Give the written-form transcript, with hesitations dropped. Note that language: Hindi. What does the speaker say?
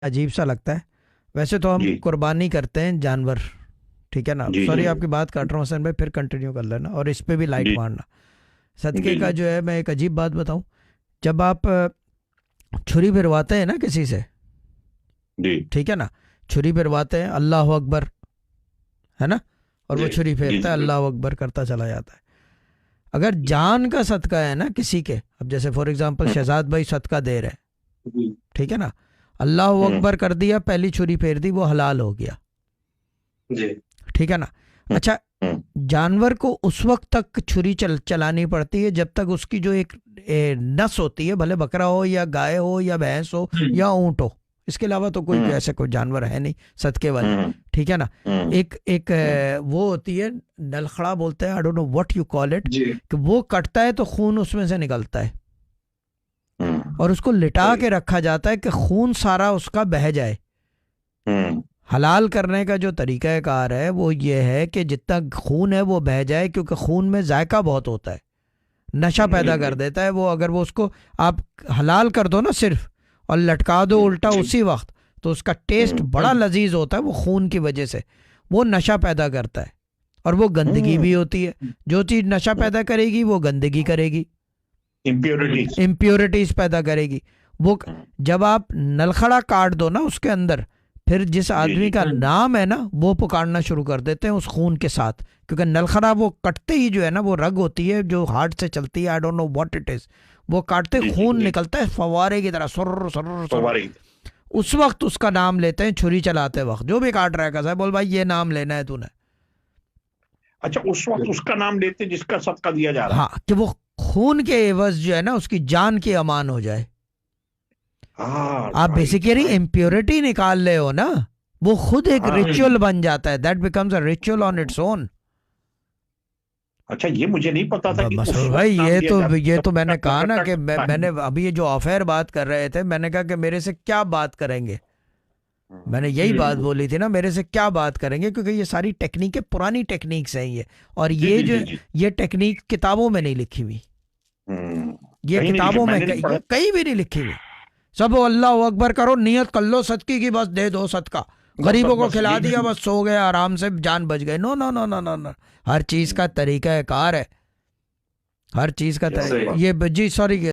अजीब सा लगता है। वैसे तो हम जी कुर्बानी करते हैं जानवर, ठीक है ना। जी जी सॉरी आपकी बात काट रहा हूँ हसन भाई, फिर कंटिन्यू कर लेना और इस पे भी लाइट जी मारना। जी सदक़े का जी जो है, मैं एक अजीब बात बताऊं। जब आप छुरी फिरवाते हैं ना किसी से, जी ठीक है ना, छुरी फिरवाते हैं, अल्लाह अकबर, है ना, और वो जी छुरी जी फेरता जी है, बिल्कुल। अल्लाह अकबर करता चला जाता है। अगर जान का सदका है ना किसी के, अब जैसे फॉर एग्जांपल हम्म, शहजाद भाई सदका दे रहे हैं, जी ठीक है ना, अल्लाह हम्म अकबर कर दिया, पहली छुरी फेर दी, वो हलाल हो गया, जी ठीक है ना। हम्म अच्छा, हम्म जानवर को उस वक्त तक छुरी चलानी पड़ती है जब तक उसकी जो एक नस होती है, भले बकरा हो या गाय हो या भैंस हो हम्म या ऊंट हो, इसके अलावा तो कोई हम्म ऐसे कोई जानवर है नहीं सदके वाले, हम्म ठीक है ना। हम्म, एक एक वो होती है, नलखड़ा बोलते हैं, I don't know what you call it, जी कि वो कटता है तो खून उसमें से निकलता है, और उसको लिटा सही। के रखा जाता है कि खून सारा उसका बह जाए। हम्म हलाल करने का जो तरीका कार है वो ये है कि जितना खून है वो बह जाए, क्योंकि खून में जायका बहुत होता है, नशा पैदा कर बिल्कुल। देता है वो। अगर वो उसको आप हलाल कर दो ना सिर्फ, और लटका दो उल्टा जी उसी वक्त, तो उसका टेस्ट बड़ा लजीज होता है, वो खून की वजह से वो नशा पैदा करता है, और वो गंदगी हम्म भी होती है। जो चीज़ नशा पैदा करेगी वो गंदगी करेगी, इम्प्योरिटीज। इम्प्योरिटीज पैदा करेगी वो। जब आप नलखड़ा काट दो ना उसके अंदर, फिर जिस जी आदमी जी का नाम है ना वो पुकारना शुरू कर देते हैं उस खून के साथ, क्योंकि नलखड़ा वो कटते ही जो है ना, वो रग होती है जो हार्ट से चलती है, आई don't know what it is, वो काटते जी जी खून जी निकलता है फवारे की तरह, सुर सुर सुर। फवारी। उस वक्त उसका नाम लेते हैं छुरी चलाते वक्त, जो भी काट रहा है कैसा, बोल भाई ये नाम लेना है तूने। अच्छा, उस वक्त उसका नाम लेते जिसका सदका दिया जा रहा है। हाँ, कि वो खून के एवज जो है ना उसकी जान की अमान हो जाए। हाँ आप राइट बेसिकली राइट। इम्प्योरिटी निकाल रहे हो ना, वो खुद एक हाँ रिचुअल बन जाता है, that becomes a ritual on its own. अच्छा, ये मुझे नहीं पता था कि उस मसूर भाई, वक्त नाम लिया जाता ये है तो जब उसका मैंने कहा ना नलखट्टा कि कटता है। मैंने अभी ये जो अफेयर बात कर रहे थे, मैंने कहा कि मेरे से क्या बात करेंगे, मैंने यही बात बिल्कुल। बोली थी ना, मेरे से क्या बात करेंगे, क्योंकि ये सारी टेक्निकें पुरानी टेक्निक्स हैं ये, और जी ये जी जो जी जी। ये टेक्निक किताबों में नहीं लिखी हुई, हम्म, ये कहीं नहीं लिखे, किताबों में मैंने नहीं पढ़ा। कहीं भी नहीं लिखी हुई। सब अल्लाह अकबर करो, नियत कर लो सदकी की, बस दे दो सदका, बस बस गरीबों को बस खिला यही। दिया, बस सो गए आराम से, जान बच गए। No no no no no no, हर चीज का तरीका है कार है, हर चीज का क्या बात। ये जी सॉरी